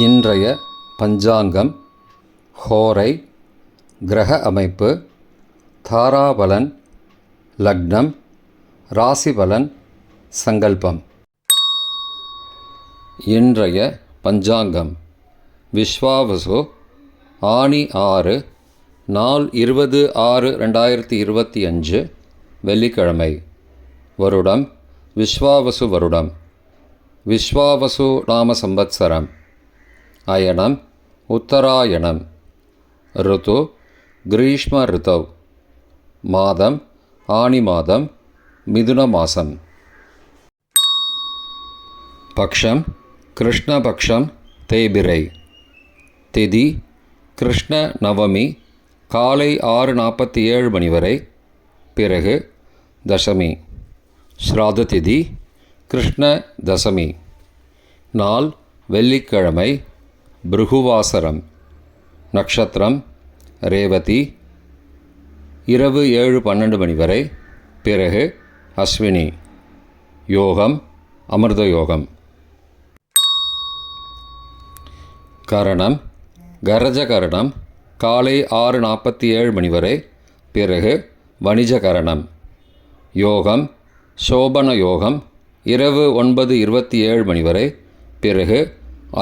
இன்றைய பஞ்சாங்கம், ஹோரை, கிரக அமைப்பு, தாராபலன், லக்னம், ராசிபலன், சங்கல்பம். இன்றைய பஞ்சாங்கம் விஸ்வாவசு, ஆனி 6, நாள் 20/6/2025, வெள்ளிக்கிழமை. வருடம் விஸ்வாவசு வருடம். விஸ்வாவசு நாம சம்பத்சரம். அயனம் உத்தராயணம். ருத்து கிரீஷ்ம ருத்தவ். மாதம் ஆனி மாதம், மிதுன மாதம். பக்ஷம் கிருஷ்ணபக்ஷம், தேய்பிரை. திதி கிருஷ்ண நவமி, காலை 6:47 மணி வரை. பிறகு தசமி. ஸ்ராத திதி கிருஷ்ண தசமி. நாள் வெள்ளிக்கிழமை, பிருகுவாசரம். நக்ஷத்திரம் ரேவதி, இரவு 7:12 மணி வரை. பிறகு அஸ்வினி. யோகம் அமிர்த யோகம். கரணம் கரஜகரணம், காலை 6:47 மணி வரை. பிறகு வணிஜகரணம். யோகம் சோபன யோகம், இரவு 9:27 மணி வரை. பிறகு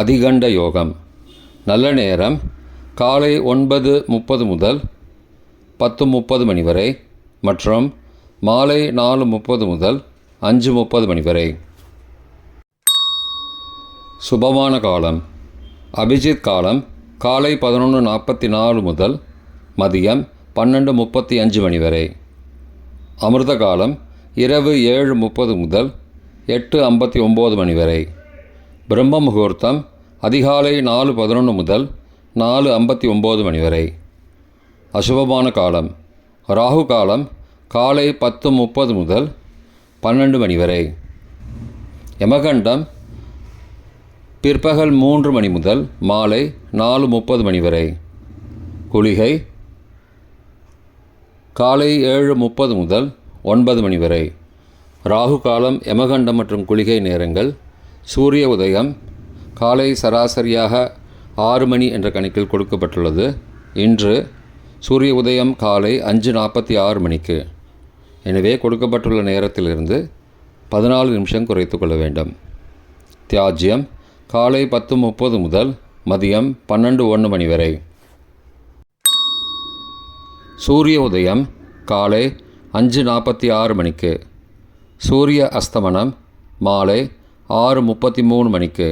அதிகண்ட யோகம். நல்ல நேரம் காலை 9:30 முதல் 10:30 மணி வரை மற்றும் மாலை 4:30 முதல் 5:30 மணி வரை. சுபமான காலம் அபிஜித் காலம் காலை 11:44 முதல் மதியம் 12:35 மணி வரை. அமிர்த காலம் இரவு 7:30 முதல் 8:59 மணி வரை. பிரம்ம முகூர்த்தம் அதிகாலை 4:11 முதல் 4:59 மணி வரை. அசுபமான காலம் ராகு காலம் காலை 10:30 முதல் 12 மணி வரை. யமகண்டம் பிற்பகல் 3 மணி முதல் மாலை 4:30 மணி வரை. குளிகை காலை 7:30 முதல் 9 மணி வரை. ராகு காலம், யமகண்டம் மற்றும் குளிகை நேரங்கள். சூரிய உதயம் காலை சராசரியாக 6 மணி என்ற கணக்கில் கொடுக்கப்பட்டுள்ளது. இன்று சூரிய உதயம் காலை 5:46 மணிக்கு. எனவே கொடுக்கப்பட்டுள்ள நேரத்திலிருந்து 14 நிமிஷம் குறைத்து கொள்ள வேண்டும். தியாஜ்யம் காலை 10:30 முதல் மதியம் 12:01 மணி வரை. சூரிய உதயம் காலை 5:46 மணிக்கு. சூரிய அஸ்தமனம் மாலை 6:33 மணிக்கு.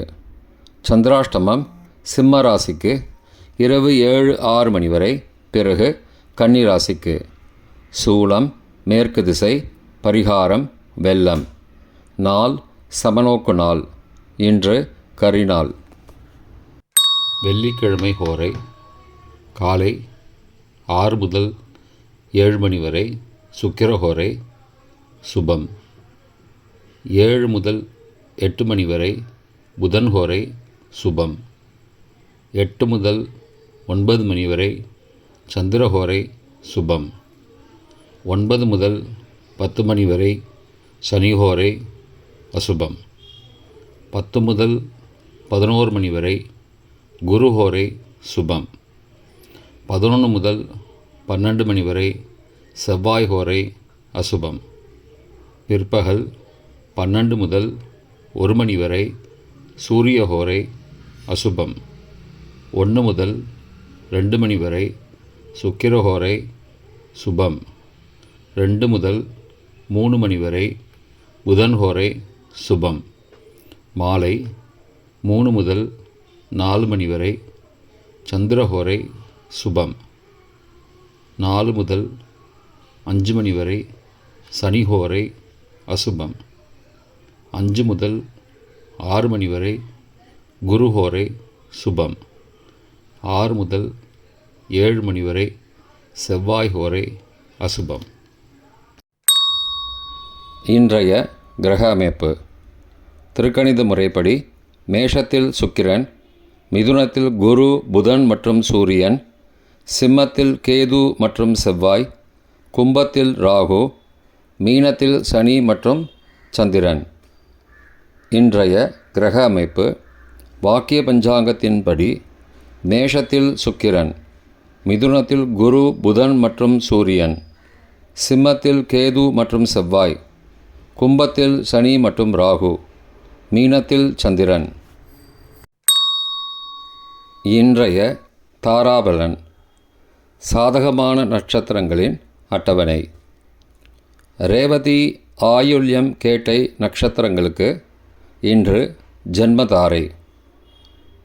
சந்திராஷ்டமம் சிம்ம ராசிக்கு இரவு 7:06 மணி வரை. பிறகு கன்னி ராசிக்கு. சூலம் மேற்கு திசை. பரிகாரம் வெள்ளம். நாள் சமநோக்கு நாள். இன்று கரிநாள். வெள்ளிக்கிழமை ஹோரை காலை 6 முதல் 7 மணி வரை. சுக்கிரஹோரை சுபம். 7 முதல் 8 மணி வரை. புதன் ஹோரை சுபம். 8 முதல் 9 மணி வரை. சந்திரஹோரை சுபம். 9 முதல் 10 மணி வரை. சனிஹோரை அசுபம். 10 முதல் 11 மணி வரை. குருஹோரை சுபம். 11 முதல் 12 மணி வரை. செவ்வாய் ஹோரை அசுபம். பிற்பகல் 12 முதல் 1 மணி வரை. சூரிய ஹோரை அசுபம். 1 முதல் 2 மணி வரை. சுக்கிரஹோரை சுபம். 2 முதல் 3 மணி வரை. புதன் ஹோரை சுபம். மாலை 3 முதல் 4 மணி வரை. சந்திரஹோரை சுபம். 4 முதல் 5 மணி வரை. சனிஹோரை அசுபம். 5 முதல் 6 மணி வரை. குருஹோரை சுபம். 6 முதல் 7 மணி வரை. செவ்வாய் ஹோரை அசுபம். இன்றைய கிரக அமைப்பு. திருக்கணித முறைப்படி மேஷத்தில் சுக்கிரன், மிதுனத்தில் குரு, புதன் மற்றும் சூரியன், சிம்மத்தில் கேது மற்றும் செவ்வாய், கும்பத்தில் ராகு, மீனத்தில் சனி மற்றும் சந்திரன். இன்றைய கிரக அமைப்பு வாக்கிய பஞ்சாங்கத்தின்படி மேஷத்தில் சுக்கிரன், மிதுனத்தில் குரு, புதன் மற்றும் சூரியன், சிம்மத்தில் கேது மற்றும் செவ்வாய், கும்பத்தில் சனி மற்றும் ராகு, மீனத்தில் சந்திரன். இன்றைய தாராபலன். சாதகமான நட்சத்திரங்களின் அட்டவணை. ரேவதி, ஆயுள்யம், கேட்டை நட்சத்திரங்களுக்கு இன்று ஜென்மதாரை.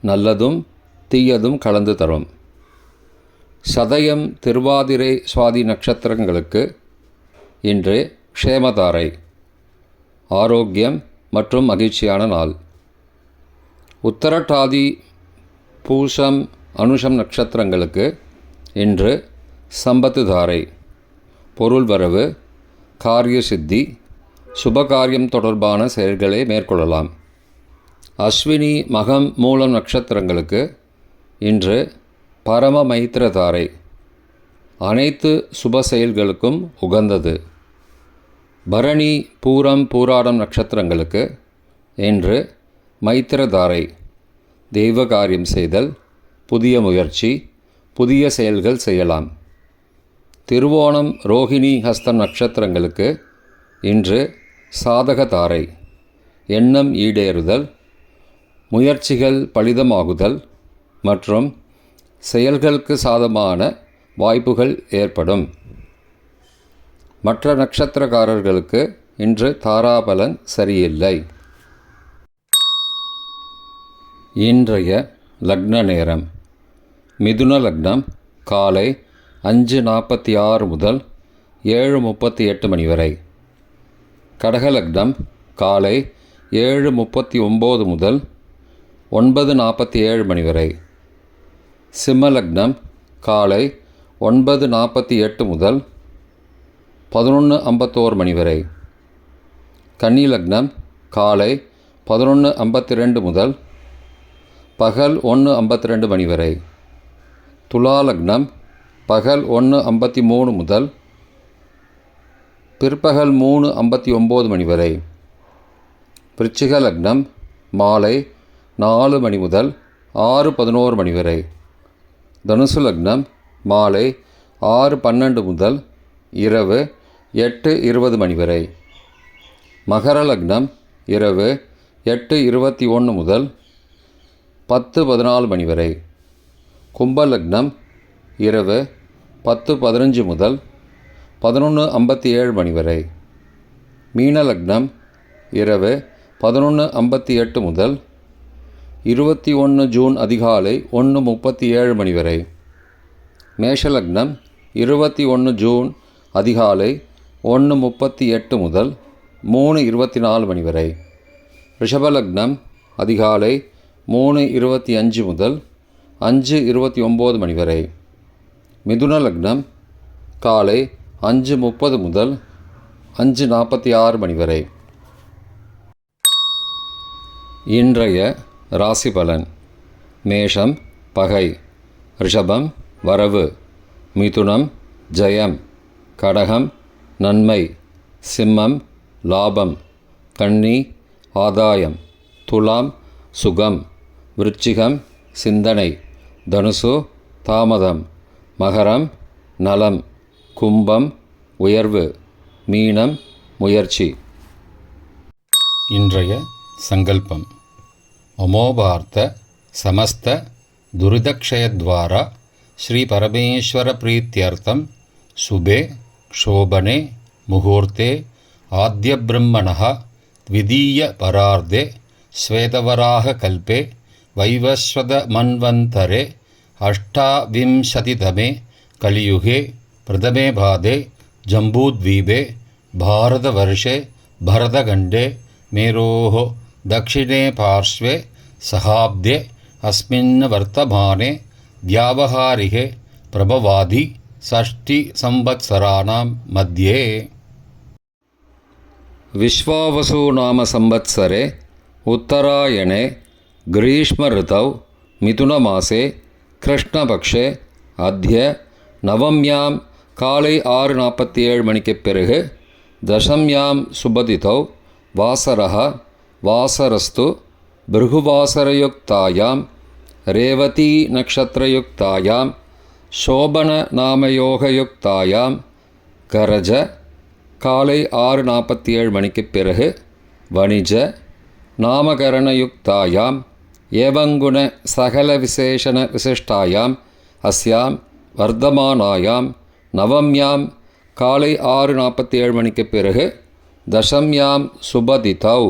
நல்லதும் தீயதும் கலந்து தரும். சதயம், திருவாதிரை, சுவாதி நட்சத்திரங்களுக்கு இன்று க்ஷேமதாரை. ஆரோக்கியம் மற்றும் மகிழ்ச்சியான நாள். உத்தரட்டாதி, பூசம், அனுஷம் நட்சத்திரங்களுக்கு இன்று சம்பத்து தாரை. பொருள் வரவு, காரிய சித்தி, சுபகாரியம் தொடர்பான செயல்களை மேற்கொள்ளலாம். அஸ்வினி, மகம், மூலம் நட்சத்திரங்களுக்கு இன்று பரம மைத்திர தாரை. அனைத்து சுப செயல்களுக்கும் உகந்தது. பரணி, பூரம், பூராடம் நட்சத்திரங்களுக்கு இன்று மைத்திரதாரை. தெய்வ காரியம் செய்தல், புதிய முயற்சி, புதிய செயல்கள் செய்யலாம். திருவோணம், ரோகிணி, ஹஸ்தம் நட்சத்திரங்களுக்கு இன்று சாதக தாரை. எண்ணம் ஈடேறுதல், முயற்சிகள் பலிதமாகுதல் மற்றும் செயல்களுக்கு சாதமான வாய்ப்புகள் ஏற்படும். மற்ற நட்சத்திரக்காரர்களுக்கு இன்று தாராபலன் சரியில்லை. இன்றைய லக்ன நேரம். மிதுன லக்னம் காலை 5:46 முதல் 7:38 மணி வரை. கடக லக்னம் காலை 7:39 முதல் 9:47 மணி வரை. சிம்ம லக்னம் காலை 9:48 முதல் 11:51 மணி வரை. கன்னி லக்னம் காலை 11:52 முதல் பகல் 1:52 மணி வரை. துலா லக்னம் பகல் 1:53 முதல் பிற்பகல் 3:59 மணி வரை. விருச்சிக லக்னம் மாலை 4 மணி முதல் 6:11 மணி வரை. தனுசு லக்னம் மாலை 6:12 முதல் இரவு 8:20 மணி வரை. மகர லக்னம் இரவு 8:21 முதல் 10:14 மணி வரை. கும்ப லக்னம் இரவு 10:15 முதல் 11:57 மணி வரை. மீன லக்னம் இரவு 11:58 முதல் 21 ஜூன் அதிகாலை 1:37 மணி வரை. மேஷ லக்னம் 21 ஜூன் அதிகாலை 1:38 முதல் 3:24 மணி வரை. ரிஷப லக்னம் அதிகாலை 3:25 முதல் 5:29 மணி வரை. மிதுன லக்னம் காலை 5:30 முதல் 5:46 மணி வரை. இன்றைய ராசி பலன். மேஷம் பகை, ரிஷபம் வரவு, மிதுனம் ஜெயம், கடகம் நன்மை, சிம்மம் லாபம், கன்னி ஆதாயம், துலாம் சுகம், விருச்சிகம் சிந்தனை, தனுசு தாமதம், மகரம் நலம், கும்பம் உயர்வு, மீனம் முயற்சி. இன்றைய சங்கல்பம். அமோபார்த்த சமஸ்த துரிதக்ஷயத்வாரா ஸ்ரீ பரமேஸ்வர பிரீத்யர்த்தம் சுபே க்ஷோபனே முகூர்த்தே ஆத்ய பிரம்மணः த்விதீய பரார்த்தே ஸ்வேதவராக கல்பே வைவஸ்வத மன்வந்தரே அஷ்டாவிம்சதிதமே கலியுகே பிரதமே பாதே ஜம்பூத்வீபே பாரதவர்ஷே பரதகண்டே மேரோः दक्षिणे पार्श्वे सहाब्दे अस्मिन् वर्तमाने व्यावहारिके प्रभवादि षष्टिसंवत्सराणां मध्ये विश्वावसु नाम संवत्सरे उत्तरायणे ग्रीष्म ऋतौ मिथुनमासे कृष्णपक्षे अद्य नवम्यां काले 6:47 मणिक्कु पिறகு दशम्यां सुबदितौ वासरः वासरस्तु பிருகுவாசரயுக்தாயாம் ரேவதி நக்ஷத்ரயுக்தாயாம் சோபன நாமயோகயுக்தாயாம் கரஜ காலை 6:47 மணிக்கு பிறகு வணிஜ நாமகரணயுக்தாயாம் ஏவங்குண சகல விசேஷண விசிஷ்டாயாம் அஸ்யாம் வர்தமானாயாம் நவம்யாம் காலை 6:47 மணிக்கு பிறகு தசம்யாம் சுபதிதௌ